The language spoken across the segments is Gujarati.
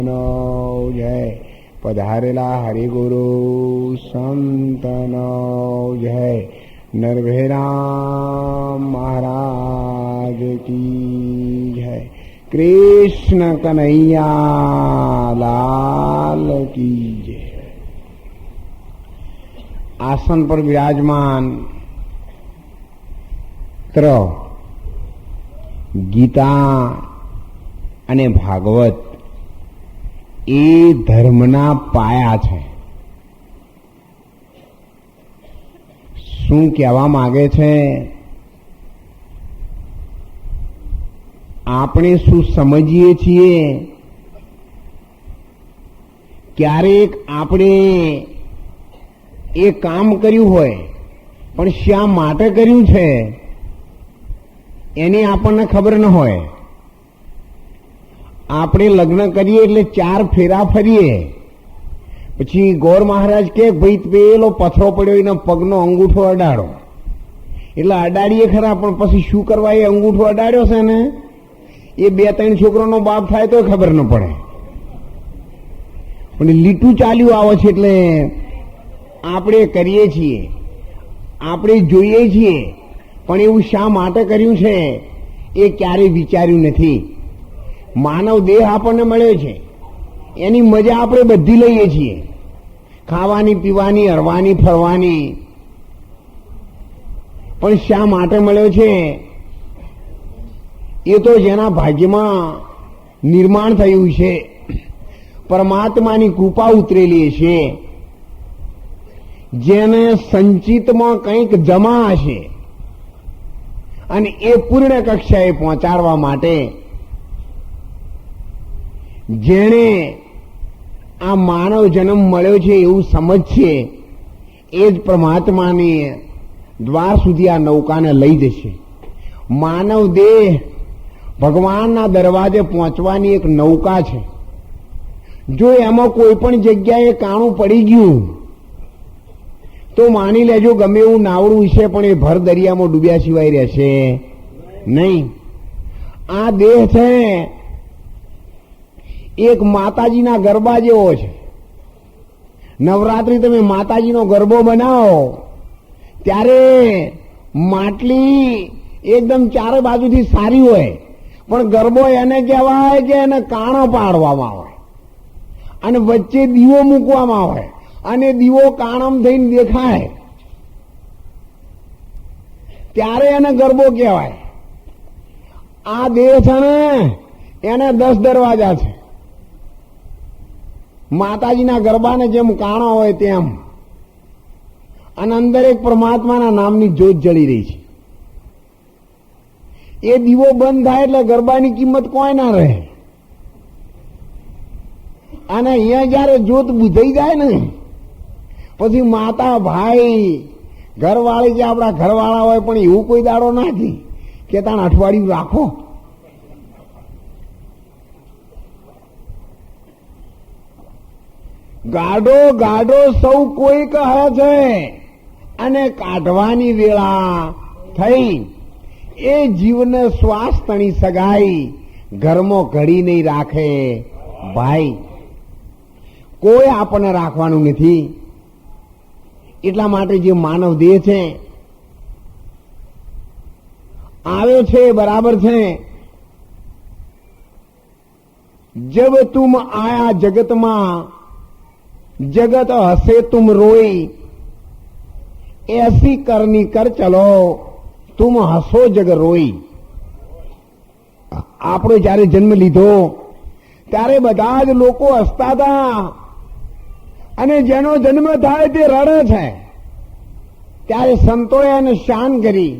જય પધારેલા હરિગુરુ સંતનો જય નરભેરામ મહારાજ કી જય કૃષ્ણ કનૈયા લાલ કી જય. આસન પર વિરાજમાન ગીતા અને ભાગવત એ ધર્મના પાયા છે. શું કહેવા માંગે છે? આપણે શું સમજીએ છીએ? ક્યારેક આપણે એ કામ કર્યું હોય પણ શા માટે કર્યું છે એની આપણને ખબર ન હોય. આપણે લગ્ન કરીએ એટલે 4 ફેરા ફરીએ, પછી ગોર મહારાજ કે ભાઈ પેલો પથરો પડ્યો એના પગનો અંગૂઠો અડાડો, એટલે અડાડીએ ખરા પણ પછી શું કરવા એ અંગૂઠો અડાડ્યો છે ને એ 2-3 છોકરાનો બાપ થાય તો ખબર ન પડે. પણ લીટું ચાલ્યું આવે છે એટલે આપણે કરીએ છીએ, આપણે જોઈએ છીએ, પણ એવું શા માટે કર્યું છે એ ક્યારેય વિચાર્યું નથી. માનવ દેહ આપણને મળ્યો છે, એની મજા આપણે બધી લઈએ છીએ, ખાવાની, પીવાની, હરવાની, ફરવાની. પણ શા માટે મળ્યો છે એ તો જેના ભાગ્યમાં નિર્માણ થયું છે, પરમાત્માની કૃપા ઉતરેલી છે, જેને સંચિતમાં કંઈક જમા હશે અને એ પૂર્ણ કક્ષાએ પહોંચાડવા માટે જેણે આ માનવ જન્મ મળ્યો છે એવું સમજશે એ જ પરમાત્માની દ્વાર સુધી આ નૌકાને લઈ જશે. માનવ દેહ ભગવાનના દરવાજે પહોંચવાની એક નૌકા છે. જો એમાં કોઈ પણ જગ્યાએ કાણું પડી ગયું તો માની લેજો ગમે એવું નાવડું છે પણ એ ભર દરિયામાં ડૂબ્યા સિવાય રહેશે નહીં. આ દેહ છે એક માતાજીના ગરબા જેવો છે. નવરાત્રી તમે માતાજીનો ગરબો બનાવો ત્યારે માટલી એકદમ ચારે બાજુથી સારી હોય, પણ ગરબો એને કહેવાય કે એને કાણો પાડવામાં આવે અને વચ્ચે દીવો મૂકવામાં આવે અને દીવો કાણમ થઈને દેખાય ત્યારે એને ગરબો કહેવાય. આ દેહ છે ને એને 10 દરવાજા છે. માતાજીના ગરબાને જેમ કાણો હોય તેમ, અને અંદર એક પરમાત્માના નામની જ્યોત જળી રહી છે. એ દીવો બંધ થાય એટલે ગરબાની કિંમત કોઈ ના રહે. અને અહીંયા જયારે જ્યોત બુઝાઈ જાય ને પછી માતા ભાઈ ઘરવાળી જે આપણા ઘરવાળા હોય પણ એવું કોઈ દાડો નથી કે તાણ અઠવાડિયું રાખો. ગાડો ગાડો સૌ કોઈ કહે છે અને કાઢવાની વેળા થઈ. એ જીવને શ્વાસ તણી સગાઈ ઘરમાં ઘડી નહીં રાખે ભાઈ. કોઈ આપણને રાખવાનું નથી. એટલા માટે જે માનવ દેહ છે આવ્યો છે બરાબર છે. જબ તુમ આયા જગતમાં जगत हसे तुम रोई, ऐसी करनी कर चलो तुम हसो जग रोई. આપણો જયારે જન્મ લીધો ત્યારે બધા જ લોકો હસતા હતા અને જેનો જન્મ થાય તે રડે છે. ત્યારે સંતોએ એને શાન કરી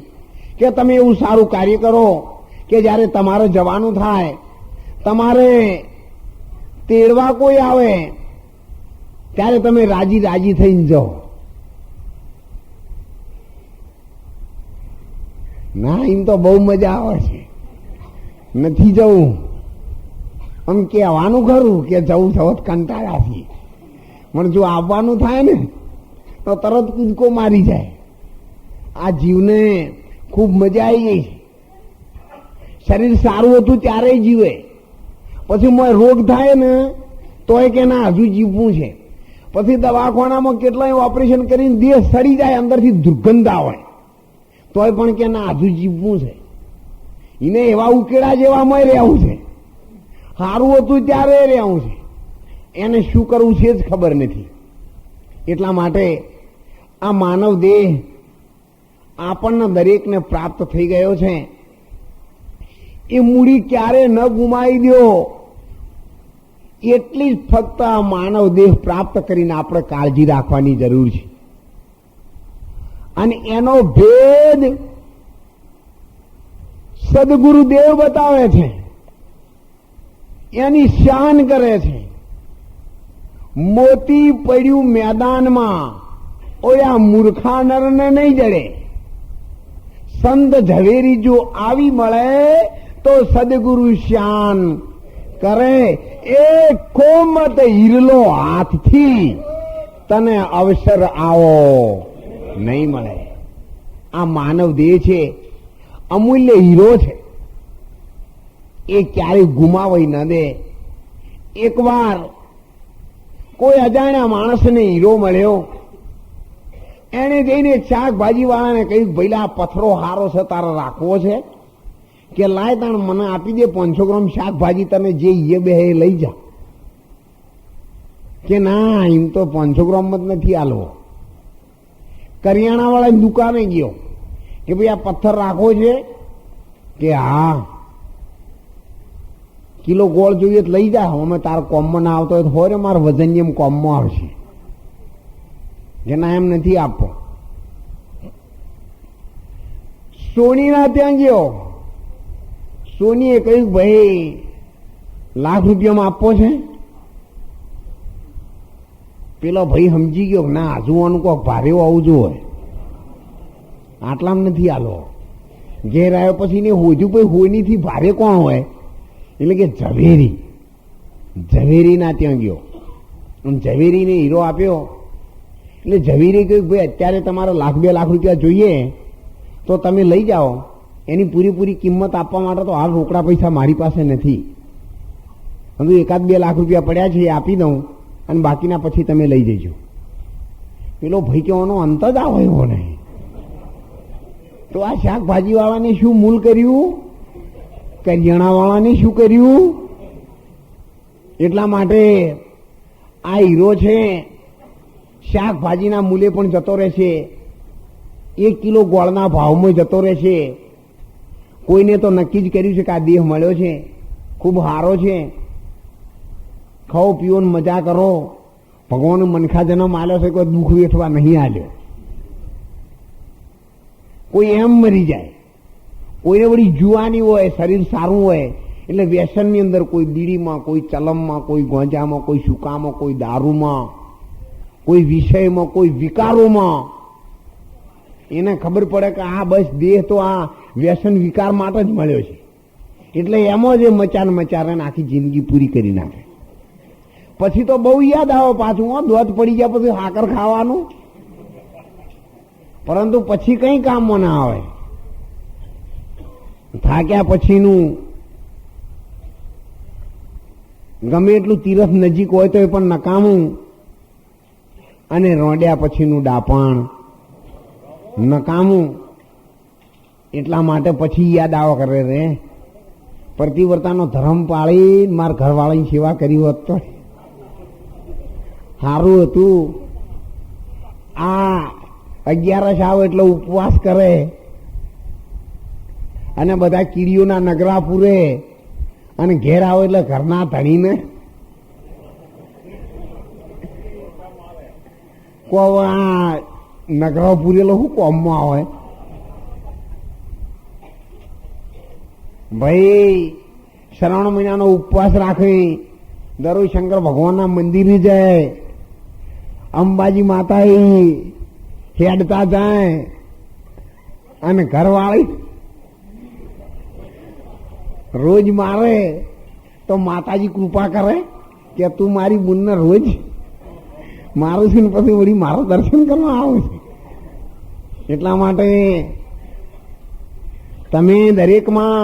કે તમે એવું સારું કાર્ય કરો કે જયારે તમારે જવાનું થાય, તમારે તેડવા કોઈ આવે ત્યારે તમે રાજી રાજી થઈને જાઓ. ના, એમ તો બહુ મજા આવે છે. નથી જવું આમ કહેવાનું ખરું કે જવું થવત કંટાળાથી, પણ જો આવવાનું થાય ને તો તરત કૂદકો મારી જાય. આ જીવને ખૂબ મજા આવી ગઈ. શરીર સારું હતું ત્યારે જીવે, પછી મોય રોગ થાય ને તોય કે ના હજુ જીવવું છે. પછી દવાખાનામાં કેટલાય ઓપરેશન કરીને દેહ સડી જાય, અંદરથી દુર્ગંધ આવે, તોય પણ કે ના હજુ જીવવું છે. એને એવા ઉકેડા જેવામાં રહેવું છે, સારું હતું ત્યારે રહેવું છે, એને શું કરવું છે જ ખબર નથી. એટલા માટે આ માનવ દેહ આપણને દરેકને પ્રાપ્ત થઈ ગયો છે. એ મૂડી ક્યારે ન ગુમાવી દો, એટલી જ ફક્ત આ માનવ દેહ પ્રાપ્ત કરીને આપણે કાળજી રાખવાની જરૂર છે. અને એનો ભેદ સદગુરુદેવ બતાવે છે, એની શાન કરે છે. મોતી પડ્યું મેદાનમાં ઓયા મૂર્ખા નરને નહીં જડે. સંત ઝવેરી જો આવી મળે તો સદગુરુ શાન કરે. એ કોમત હીરલો હાથથી તને અવસર આવો નહીં મળે. આ માનવ દેહ છે, અમૂલ્ય હીરો છે, એ ક્યારેય ગુમાવાઈ ન દે. એકવાર કોઈ અજાણ્યા માણસને હીરો મળ્યો, એને જઈને શાકભાજી વાળાને કહ્યું, ભઈલા પથરો હારો છે, તારે રાખવો છે કે લાય તાણ મને આપી દે 500 ગ્રામ શાકભાજી, તને જે ઈએ બે લઈ જા. કે ના, એમ તો 500 ગ્રામ જ નથી આલવો. કરિયાણા વાળા દુકાને ગયો કે ભાઈ આ પથ્થર રાખવો છે કે હા, કિલો ગોળ જોઈએ લઈ જા, અમે તારા કોમમાં ના આવતો હોય ને મારા વજન એમ કોમમાં આવશે. કે ના એમ નથી આપવો. સોનીના ત્યાં ગયો, સોનીએ કહ્યું ભાઈ ₹1,00,000 આપવો છે. પેલો ભાઈ સમજી ગયો ના હજુ આનું કોક ભારે આવું જોઈએ, આટલામાં નથી આલો. ઘેર આવ્યો પછી ને હોજુ ભાઈ હોનીથી ભારે કોણ હોય, એટલે કે ઝવેરી. ઝવેરીના ત્યાં ગયો, ઝવેરીને હીરો આપ્યો. એટલે ઝવેરી કહ્યું ભાઈ અત્યારે તમારે ₹1,00,000-2,00,000 જોઈએ તો તમે લઈ જાઓ, એની પૂરી કિંમત આપવા માટે તો હાલ રોકડા પૈસા મારી પાસે નથી. હજુ 1-2 લાખ રૂપિયા પડ્યા છે, એ આપી દઉં અને બાકીના પછી તમે લઈ જજો. પેલો ભાઈ કેવાનો અંત જ આવે એવો નહીં. તો આ શાકભાજી વાળાને શું મૂલ કર્યું, કરિયાણા વાળાને શું કર્યું. એટલા માટે આ હીરો છે શાકભાજીના મૂલ્ય પણ જતો રહેશે, 1 કિલો ગોળના ભાવમાં જતો રહેશે. કોઈને તો નક્કી જ કર્યું છે કે આ દેહ મળ્યો છે, ખૂબ સારો છે, ખાઓ પીઓ ને મજા કરો. ભગવાન મનખા જન્મ આલ્યો છે, કોઈ દુઃખ વેઠવા નહીં આલ્યો. કોઈ એમ મરી જાય, કોઈને વળી જુવાની હોય, શરીર સારું હોય એટલે વ્યસનની અંદર, કોઈ બીડીમાં, કોઈ ચલમમાં, કોઈ ગોંજામાં, કોઈ સુકામાં, કોઈ દારૂમાં, કોઈ વિષયમાં, કોઈ વિકારોમાં. એને ખબર પડે કે આ બસ દેહ તો આ વ્યસન વિકાર માટે જ મળ્યો છે, એટલે એમાં જ મચાને આખી જિંદગી પૂરી કરી નાખે. પછી તો બહુ યાદ આવે પાછું, દોધ પડી ગયા પછી હાકર ખાવાનું, પરંતુ પછી કઈ કામમાં ના આવે. થાક્યા પછીનું ગમે એટલું તીરથ નજીક હોય તો એ પણ નકામું, અને રોંડ્યા પછીનું ડાપણ નકામું. એટલા માટે પછી યાદ આવો કરે રે પ્રતિવર્તાનો ધર્મ પાળી માર ઘરવાળાની સેવા કરી હોત તો સારું હતું. આ 11 આવે એટલે ઉપવાસ કરે અને બધા કીડીઓના નગરા પૂરે, અને ઘેર આવે એટલે ઘરના ધણીને આ નગરા પૂરેલો શું કોમમાં આવે. ભાઈ શ્રાવણ મહિનાનો ઉપવાસ રાખે, દરરોજ શંકર ભગવાનના મંદિરે જાય, અંબાજી માતા હેડતા જાય, અને ઘરવાળી રોજ મારે તો માતાજી કૃપા કરે કે તું મારી બુનને રોજ મારું છું ને પછી વળી મારું દર્શન કરવા આવું છે. એટલા માટે તમે દરેકમાં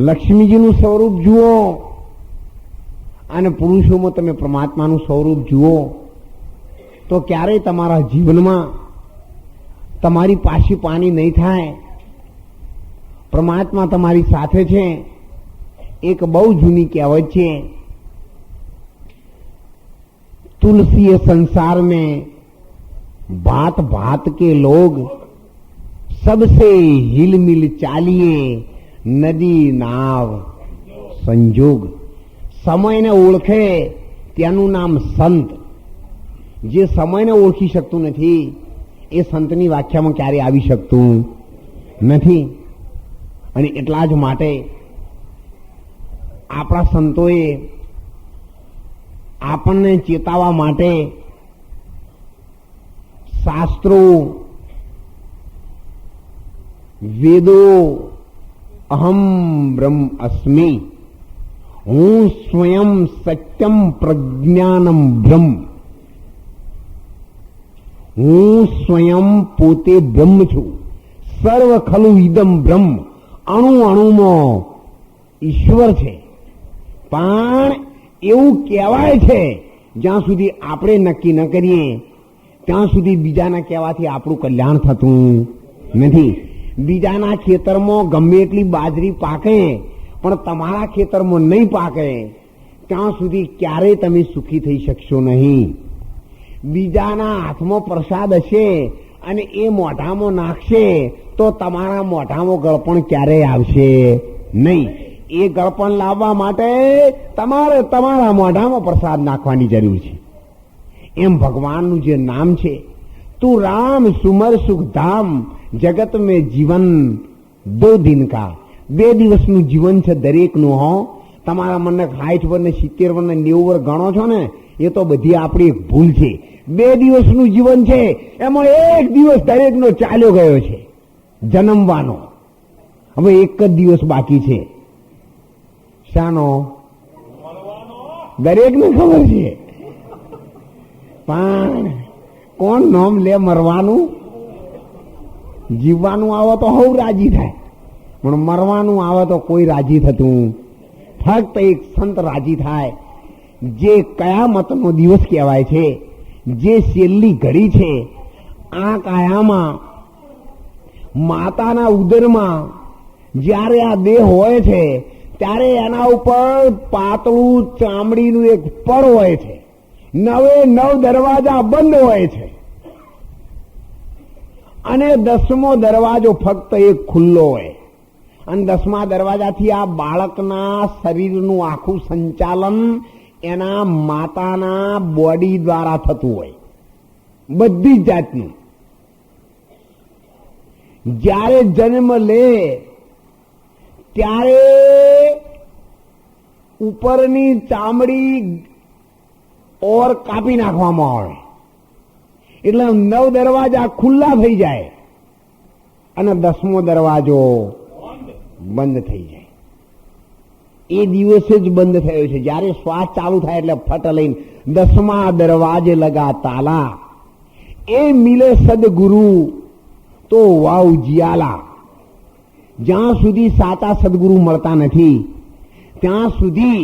લક્ષ્મીજીનું સ્વરૂપ જુઓ અને પુરુષોમાં તમે પરમાત્માનું સ્વરૂપ જુઓ તો ક્યારેય તમારા જીવનમાં તમારી પાછી પાની નહીં થાય. પરમાત્મા તમારી સાથે છે. એક બહુ જૂની કહેવત છે, तुलसी संसार में भात भात के लोग सबसे हिल मिल चालिए नदी नाव संजोग. સમયને ઓળખે તેનું નામ સંત. જે સમયને ઓળખી શકતું નથી એ સંતની વ્યાખ્યામાં ક્યારે આવી શકતું નથી. અને એટલા જ માટે આપણા સંતોએ આપણને ચેતાવવા માટે શાસ્ત્રો, વેદો, અહમ બ્રહ્મ અસ્મિ, હું સ્વયં સત્યમ પ્રજ્ઞાનમ બ્રહ્મ, હું સ્વયં પોતે બ્રહ્મ છું, સર્વ ખલુ ઇદમ બ્રહ્મ, અણુ અણુમાં ઈશ્વર છે. પણ એવું કહેવાય છે જ્યાં સુધી આપણે નક્કી ન કરીએ ત્યાં સુધી બીજાના કહેવાથી આપણું કલ્યાણ થતું નથી. બીજાના ખેતરમાં ગમે એટલી બાજરી પાકે પણ તમારા ખેતરમાં નહીં પાકે ત્યાં સુધી ક્યારેય તમે સુખી થઈ શકશો નહીં. બીજાના હાથમાં પ્રસાદ હશે અને એ મોઢામાં નાખશે તો તમારા મોઢામાં ગળપણ ક્યારેય આવશે નહીં. એ ગળપણ લાવવા માટે તમારે તમારા મોઢામાં પ્રસાદ નાખવાની જરૂર છે. એમ ભગવાનનું જે નામ છે, તું રામ સુમર સુખ ધામ જગત મેં જીવન 2 दिन का, 2 દિવસનું જીવન છે દરેકનું. હો, તમારા મને 60 વર્ષ ને 70 વર્ષ ને 90 વર્ષ ગણો છો ને, એ તો બધી આપણી એક ભૂલ છે. 2 દિવસનું જીવન છે, એમાં 1 દિવસ દરેકનો ચાલ્યો ગયો છે જન્મવાનો. હવે 1 જ દિવસ બાકી છે. શાનો? દરેકને ખબર છે, પણ કોણ નામ લે મરવાનું? જીવવાનું આવે તો હવ રાજી થાય, પણ મરવાનું આવે તો કોઈ રાજી થતું. ફક્ત એક સંત રાજી થાય, જે કયામતનો દિવસ કહેવાય છે, જે છેલ્લી ઘડી છે. આ કાયામાં માતાના ઉદરમાં જ્યારે આ દેહ હોય છે ત્યારે એના ઉપર પાતળું ચામડીનું એક પડ હોય છે. 9 દરવાજા બંધ હોય છે અને 10મો દરવાજો ફક્ત એક ખુલ્લો હોય. અને 10મા દરવાજાથી આ બાળકના શરીરનું આખું સંચાલન એના માતાના બોડી દ્વારા થતું હોય, બધી જ જાતનું. જ્યારે જન્મ લે ત્યારે ઉપરની ચામડી ઓર કાપી નાખવામાં આવે, એટલે 9 દરવાજા ખુલ્લા થઈ જાય અને 10મો દરવાજો બંધ થઈ જાય. એ દિવસે જ બંધ થયો છે. જ્યારે શ્વાસ ચાલુ થાય એટલે ફટ લઈને 10મા દરવાજે લગા તાલા, એ મિલે સદગુરુ તો વાવ જીયાલા. જ્યાં સુધી સાચા સદગુરુ મળતા નથી ત્યાં સુધી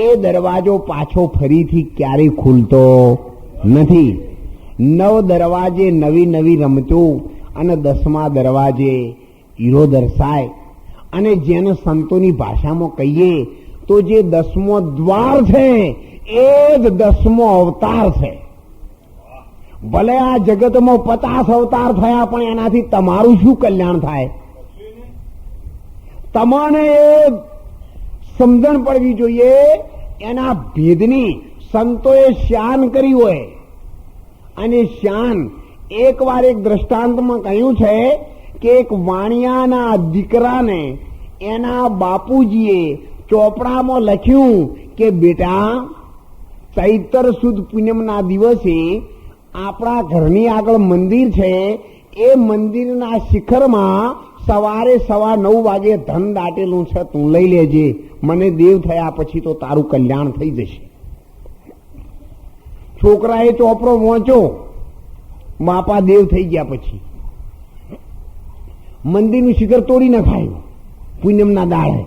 એ દરવાજો પાછો ફરીથી ક્યારેય ખુલતો નથી. 9 દરવાજે નવી નવી રમતો અને 10મા દરવાજે હીરો દર્શાય. અને જેને સંતોની ભાષામાં કહીએ તો જે 10મો દ્વાર છે એ જ 10મો અવતાર છે. ભલે આ જગતમાં 50 અવતાર થયા પણ એનાથી તમારું શું કલ્યાણ થાય? તમને એ સમજણ પડવી જોઈએ. એના ભેદની સંતોએ શાન કરી હોય. અને શાન એકવાર એક દ્રષ્ટાંતમાં કહ્યું છે કે એક વાણિયાના દીકરાને એના બાપુજીએ ચોપડામાં લખ્યું કે બેટા, ચૈત્ર સુદ પૂનમના દિવસે આપણા ઘરની આગળ મંદિર છે, એ મંદિરના શિખરમાં સવારે 9:15 વાગે ધન દાટેલું છે, તું લઈ લેજે. મને દેવ થયા પછી તો તારું કલ્યાણ થઈ જશે. છોકરાએ ચોપડો વાંચ્યો, બાપા દેવ થઈ ગયા પછી મંદિરનું શિખર તોડી નખાયું પૂનમના દાડે.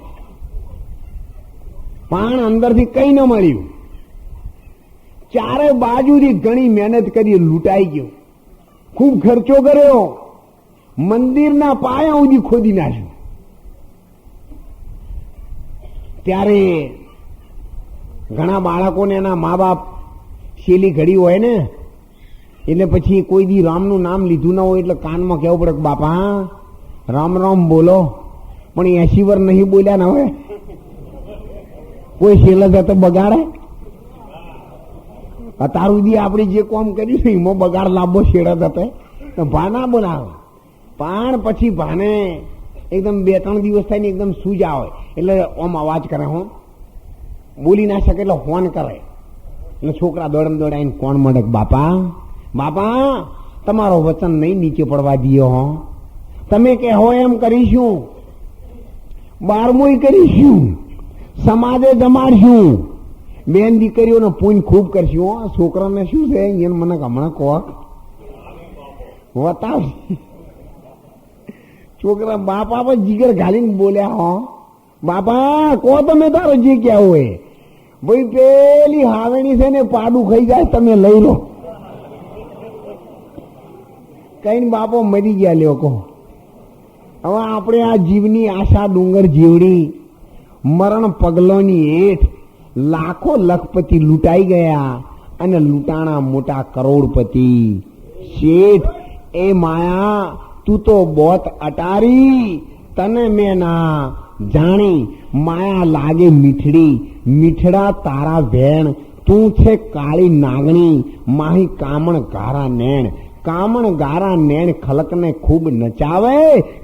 પણ અંદરથી કઈ ન મળ્યું. ચારે બાજુથી ઘણી મહેનત કરી, લૂંટાઈ ગયો. ખૂબ ખર્ચો કર્યો, મંદિરના પાયા સુધી ખોદી નાખ્યું. ત્યારે ઘણા બાળકોને એના મા બાપ શેલી ઘડી હોય ને, એટલે પછી કોઈ દી રામનું નામ લીધું ના હોય એટલે કાનમાં કહેવું પડે કે બાપા રામ રામ બોલો. પણ 80 વર્ષ નહીં બોલ્યા ને હવે કોઈ શેલા જતો બગાડે? અત્યાર સુધી આપણે જે કામ કર્યું છે એમાં બગાડ લાંબો શેડા જતો ભા ના બોલાવે. પણ પછી ભાને એકદમ 2-3 દિવસ થાય ને એકદમ સૂજા હોય એટલે આમ અવાજ કરે, હું બોલી ના શકે એટલે ફોન કરે. એટલે છોકરા દોડમ દોડાઈને કોણ મળે, બાપા બાપા તમારો વચન નહીં નીચે પડવા દીયો, હો તમે કહો એમ કરીશું, 12મું કરીશું, સમાજે જમાડશું, બેન દીકરીઓનો પૂન ખૂબ કરશું. છોકરાને શું છે એને મને હમણાં કહો બતાવ. છોકરા બાપા પર જીગર ઘાલીને બોલ્યા, હો બાપા કહો તમે તારો જે ક્યાં હોય, ભાઈ પેલી હાવેણી છે ને પાડું ખાઈ જાય, તમે લઈ લો. કઈ બાપો મરી ગયા લ્યો કહો. હવે આપણે આ જીવની આશા ડુંગર જીવડી મરણ પગલોની હેઠ લાખો લખપતિ લૂંટાઈ ગયા અને લૂંટાણા મોટા કરોડપતિ શેઠ. એ માયા તું તો બોત અટારી, તને મેં ના જાણી. માયા લાગે મીઠડી, મીઠડા તારા વેણ. તું છે કાળી નાગણી, માહી કામણ ગારા નેણ. કામણ ગારા નેણ ખલકને ખૂબ નચાવે,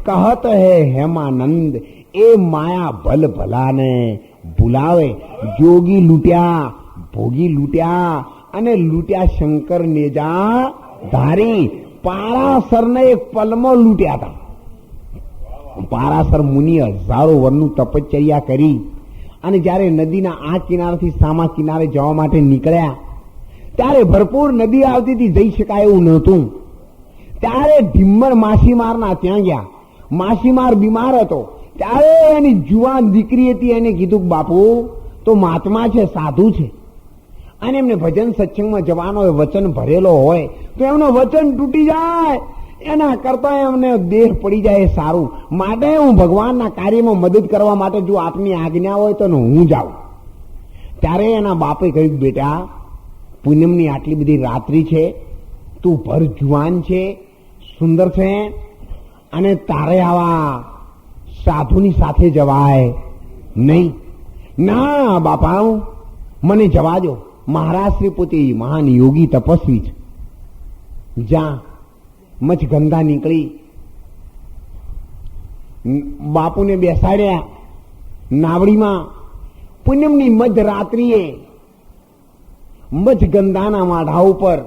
કહત હે હેમાનંદ. એ માયા ભલ ભલાને ભૂલાવે. જોગી લૂંટ્યા, ભોગી લૂંટ્યા અને લૂંટ્યા શંકર નેજા ધારી. પારાસરને એક પલમાં લૂંટ્યા હતા. પારાસર મુનિ 1000 વર્ષનું તપશ્ચર્યા કરી અને જયારે નદીના આ કિનારેથી સામા કિનારે જવા માટે નીકળ્યા ત્યારે ભરપૂર નદી આવતી હતી, જઈ શકાય એવું નહોતું. ત્યારે ઢીમ્મર માછીમારના ત્યાં ગયા. માછીમાર બીમાર હતો. ત્યારે એની જુવાન દીકરી હતી, એને કીધું બાપુ તો મહાત્મા છે, સાધુ છે અને એમને ભજન સત્સંગમાં જવાનો વચન ભરેલો હોય તો એમનો વચન તૂટી જાય એના કરતા એમને દેહ પડી જાય એ સારું. માટે હું ભગવાનના કાર્યમાં મદદ કરવા માટે જો આપની આજ્ઞા હોય તો હું જાઉં. ત્યારે એના બાપે કહ્યું, બેટા પૂનમની આટલી બધી રાત્રિ છે, તું ભર જુવાન છે, સુંદર છે અને તારે આવા સાધુની સાથે જવાય નહીં. ના બાપા મને જવા દો, મહારાજ શ્રી પોતે મહાન યોગી તપસ્વી છે. જ્યાં મચ ગંગા નીકળી, બાપુને બેસાડ્યા નાવડીમાં. પૂનમની મધરાત્રિએ મચ ગંગાના માઢા ઉપર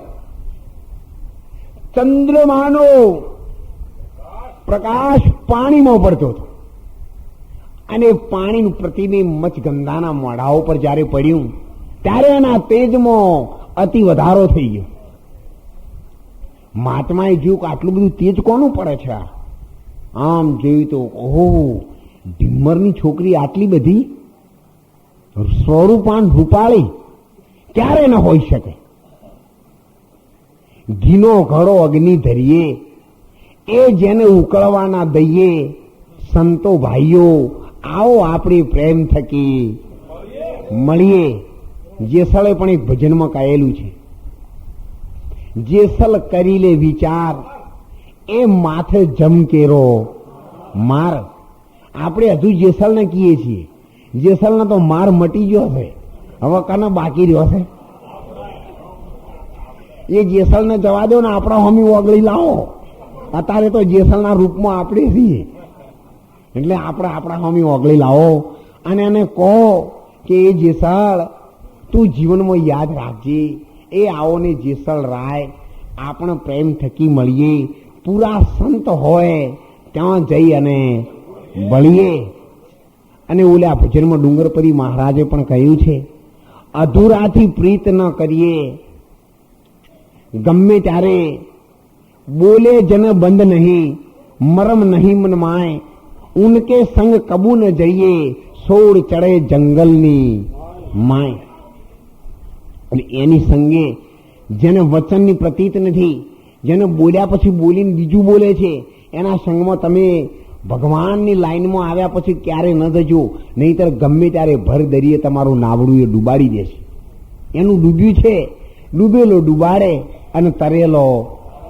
ચંદ્રમાનો પ્રકાશ પાણીમાં પડતો હતો અને પાણીનું પ્રતિબિંબ મચ ગંગાના માઢા ઉપર જયારે પડ્યું ત્યારે એના તેજમાં અતિ વધારો થઈ ગયો. મહાત્માએ જોયું કે આટલું બધું તેજ કોનું પડે છે. આમ જોયું તો ઓહો, ઢીમ્મરની છોકરી આટલી બધી સ્વરૂપાન રૂપાળી ક્યારે ન હોઈ શકે. ઘીનો ઘડો અગ્નિ ધરીએ, એ જેને ઉકળવાના દઈએ. સંતો ભાઈઓ આવો આપણે પ્રેમ થકી મળીએ. જેસલે પણ એક ભજનમાં કહેલું છે, જેસલ કરી લે વિચાર, એ માથે જમકેરો માર. આપણે હજુ જેસલને કહીએ છીએ, જેસલને તો માર મટી ગયો છે, હવે કને બાકી રહ્યો છે. એ જેસલને જવા દો ને, આપણા હોમી ઓગળી લાવો. અત્યારે તો જેસલના રૂપમાં આપણે છીએ, એટલે આપણે આપણા હોમી ઓગળી લાવો અને એને કહો કે એ જેસલ તું જીવનમાં યાદ રાખજે. એ આવો ને જેસલ રાય, આપણે પ્રેમ થકી મળીએ. પૂરા સંત હોય ત્યાં જઈ અને ભળીએ. અને ઓલા ભજનમાં ડુંગરપરી મહારાજે પણ કહ્યું છે, અધૂરાથી પ્રીત ન કરીએ. ગમે ત્યારે બોલે જન બંધ નહીં, મરમ નહીં મન માય. ઉનકે સંગ કબૂ ન જઈએ, સોળ ચડે જંગલની માય. અને એની સંગે જેને વચનની પ્રતીત નથી, જેને બોલ્યા પછી બોલીને બીજું બોલે છે, એના સંગમાં તમે ભગવાનની લાઈનમાં આવ્યા પછી ક્યારે ન થજો, નહીતર ગમે ત્યારે ભર દરિયે તમારું નાવડું એ ડૂબાડી દેશે. એનું ડૂબ્યું છે, ડૂબેલો ડૂબાડે અને તરેલો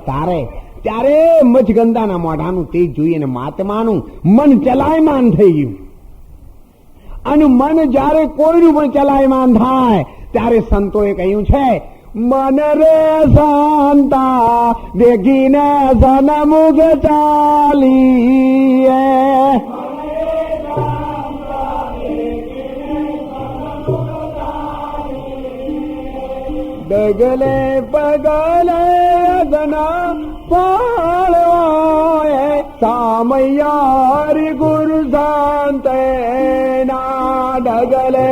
તારે. ત્યારે મચગંધાના મોઢાનું તેજ જોઈને મહાત્માનું મન ચલાયમાન થઈ ગયું. અને મન જયારે કોઈનું પણ ચલાયમાન થાય ત્યારે સંતોએ કહ્યું છે, મન રે શાંતા દેખીને સનમુખ ચાલીએ. ડગલે પગલે ગના પાળવાય સામૈયાર ગુરુ શાંત ના. ડગલે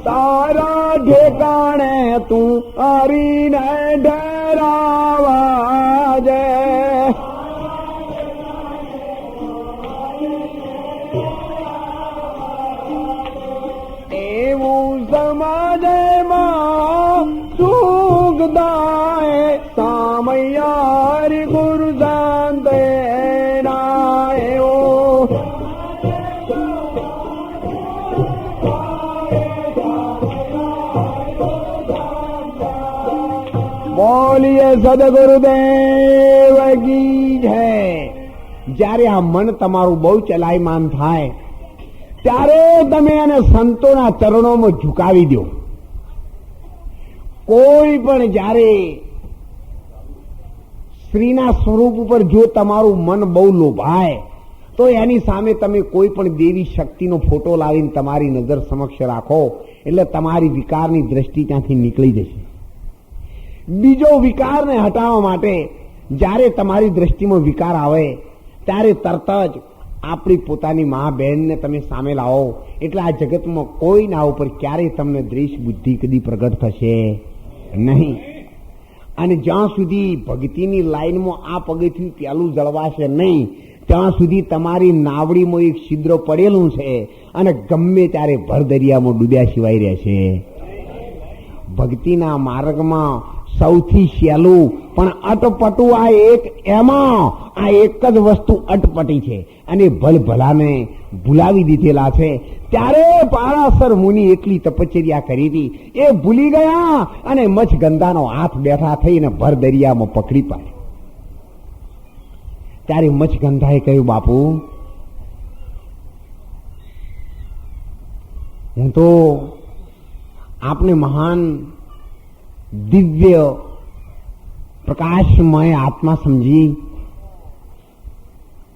તારા ઠેકાણે તું હરીને ઢેરાવા જે. એવું સમાજમાં સુખદાય સામૈયાર ગુરુ શાંત ના. એવું બોલીએ સદગુરુદેવ કી જય. જ્યારે આ મન તમારું બહુ ચલાયમાન થાય ત્યારે તમે એને સંતોના ચરણોમાં ઝુકાવી દો. કોઈ પણ જ્યારે શ્રીના સ્વરૂપ ઉપર જો તમારું મન બહુ લોભાય તો એની સામે તમે કોઈ પણ દેવી શક્તિનો ફોટો લાવીને તમારી નજર સમક્ષ રાખો એટલે તમારી વિકારની દ્રષ્ટિ ત્યાંથી નીકળી જશે. બીજો વિકારને હટાવવા માટે જ્યારે તમારી દ્રષ્ટિમાં વિકાર આવે ત્યારે તરત જ આપણી પોતાની મા બહેનને તમે સામે લાવો એટલે આ જગતમાં કોઈના ઉપર ક્યારેય તમને દ્વેષ બુદ્ધિ કદી પ્રગટ થશે નહીં. અને જ્યાં સુધી ભક્તિની લાઈનમાં આ પગથિયું પેલું જળવાશે નહીં ત્યાં સુધી તમારી નાવડીમાં એક છિદ્ર પડેલું છે અને ગમે ત્યારે ભર દરિયામાં ડૂબ્યા સિવાય રહેશે. ભક્તિના માર્ગમાં સૌથી સહેલું પણ અટપટું આ એક, એમાં આ એક જ વસ્તુ અટપટી છે અને ભલભલાને ભૂલાવી દીધેલા છે. ત્યારે પારાસર મુનિ એટલી તપશ્ચર્યા કરી હતી એ ભૂલી ગયા અને મચગંધાનો હાથ બેઠા થઈને ભર દરિયામાં પકડી પાડ્યો. ત્યારે મચગંધાએ કહ્યું, બાપુ હું તો આપને મહાન દિવ્ય પ્રકાશમય આત્મા સમજી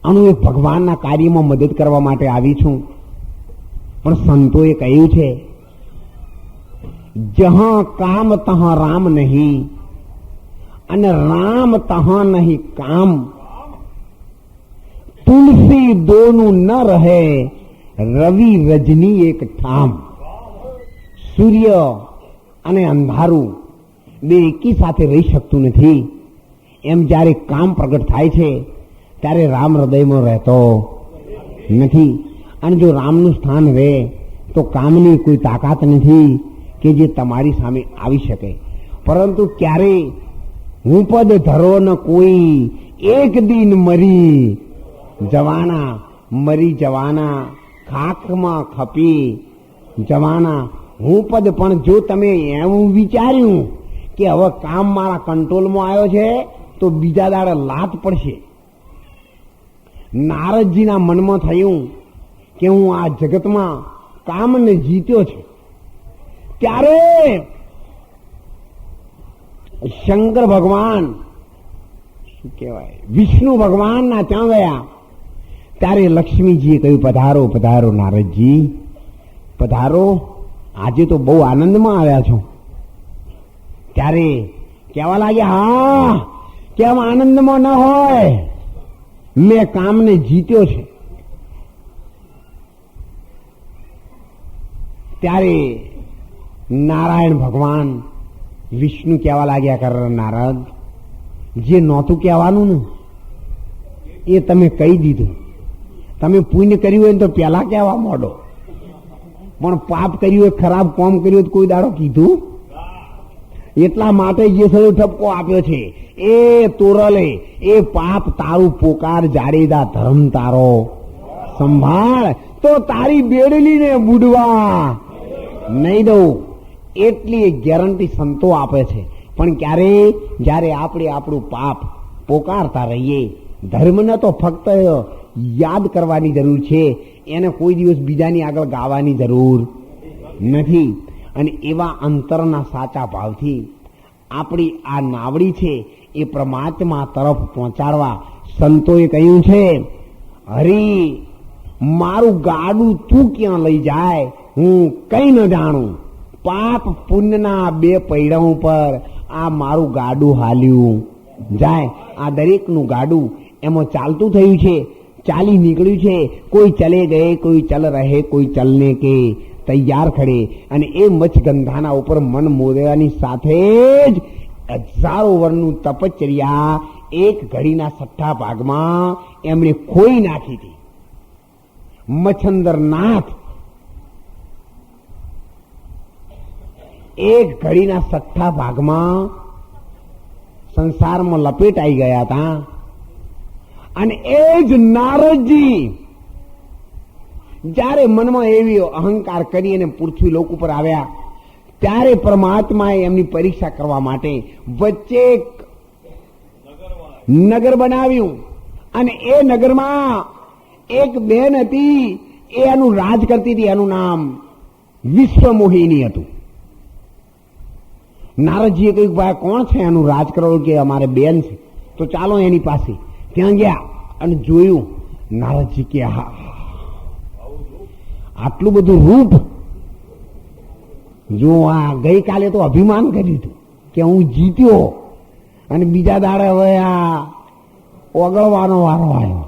આનું એક ભગવાનના કાર્યમાં મદદ કરવા માટે આવી છું, પણ સંતોએ કહ્યું છે જહાં કામ તહાં રામ નહીં અને રામ તહાં નહીં કામ. તુલસી દોનું ન રહે રવિ રજની એક ઠામ. સૂર્ય અને અંધારું બે એકી સાથે રહી શકતું નથી. એમ જ્યારે કામ પ્રગટ થાય છે ત્યારે રામ હૃદયમાં રહેતો નથી. અને જો રામનું સ્થાન રહે તો કામની કોઈ તાકાત નથી કે જે તમારી સામે આવી શકે. પરંતુ ક્યારે હું પદ ધરો ન કોઈ એક દિન મરી જવાના, મરી જવાના ખાકમાં ખપી જવાના. હું પદ પણ જો તમે એવું વિચાર્યું કે હવે કામ મારા કંટ્રોલમાં આવ્યો છે તો બીજા દાડે લાત પડશે. નારદજીના મનમાં થયું કે હું આ જગતમાં કામને જીત્યો છે. ત્યારે શંકર ભગવાન શું કહેવાય વિષ્ણુ ભગવાનના ત્યાં ગયા. ત્યારે લક્ષ્મીજીએ કહ્યું, પધારો પધારો નારદજી, પધારો, આજે તો બહુ આનંદમાં આવ્યા છો. ત્યારે કહેવા લાગ્યા, હા કેમ આનંદમાં ન હોય, મેં કામને જીત્યો છે. ત્યારે નારાયણ ભગવાન વિષ્ણુ કહેવા લાગ્યા કર નારદ, જે નહોતું કહેવાનું ને એ તમે કહી દીધું. તમે પુણ્ય કર્યું હોય તો પેલા કહેવા માંડો, પણ પાપ કર્યું હોય, ખરાબ કામ કર્યું હોય કોઈ દાડો કીધું. એટલા માટે જે સૌ ઠપકો આપ્યો છે એ તોરલે, એ પાપ તારું પોકાર જાડેજા ધર્મ તારો સંભાળ, તો તારી બેડલીને બુડવા નહીં દઉં. એટલી ગેરંટી સંતો આપે છે. પણ ક્યારે? જ્યારે આપણે આપણું પાપ પોકારતા રહીએ. ધર્મને તો ફક્ત યાદ કરવાની જરૂર છે, એને કોઈ દિવસ બીજાની આગળ ગાવાની જરૂર નથી. અને એવા અંતરના સાચા ભાવથી આપણી આ નાવડી છે એ પરમાત્મા તરફ પહોંચાડવા સંતોએ કહ્યું છે, હરી મારું ગાડું તું ક્યાં લઈ જાય હું કઈ ન જાણું. પાપ પુણ્યના બે પૈડા ઉપર આ મારું ગાડું હાલ્યું જાય. આ દરેકનું ગાડું એમાં ચાલતું થયું છે, ચાલી નીકળ્યું છે. કોઈ ચલે ગયે, કોઈ ચલ રહે, કોઈ ચલને કે તૈયાર ખડે. અને એ મચ્છગંધાના ઉપર મન મોદવાની સાથે જ હજારો વર્ષનું તપશ્ચર્યા એક ઘડીના 6 ભાગમાં એમણે ખોઈ નાખી હતી. મચ્છંદરનાથ એક ઘડીના 6 ભાગમાં સંસારમાં લપેટાઈ ગયા હતા. અને એ જ નારદજી જ્યારે મનમાં એવી અહંકાર કરી અને પૃથ્વી લોક ઉપર આવ્યા, ત્યારે પરમાત્માએ એમની પરીક્ષા કરવા માટે વચ્ચે નગર બનાવ્યું. અને એ નગરમાં એક બેન હતી, એ એનું રાજ કરતી હતી. એનું નામ વિશ્વમોહિની હતું. નારદજીએ કહ્યું, ભાઈ કોણ છે એનું રાજ કરો? કે અમારે બેન છે. તો ચાલો એની પાસે. ત્યાં ગયા અને જોયું. નારદજી કે હા, આટલું બધું રૂપ જો. આ ગઈકાલે તો અભિમાન કર્યું હતું કે હું જીત્યો, અને બીજા દાડે હવે આ ઓગળવાનો વારો આવ્યો.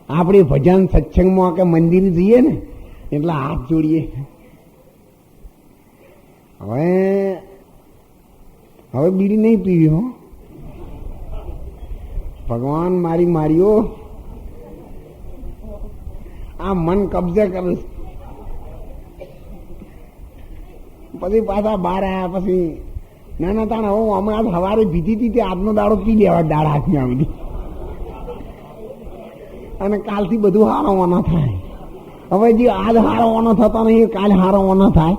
આપણે ભજન સત્સંગમાં કે મંદિર જઈએ ને એટલે હાથ જોડીએ. હવે બીડી નહીં પીવી હો. ભગવાન મારી માર્યો, આ મન કબજે કરે છે. પછી પાછા બહાર આવ્યા. પછી ના તાણ હું હમણાં સવારે પીધી હતી, આજનો દાડો પી લેવા દાડા હાથમાં આવી. અને કાલથી બધું હારવાનો થાય. હવે જે આજ હારવાનો થતો નહીં, કાલ હારવાનો થાય.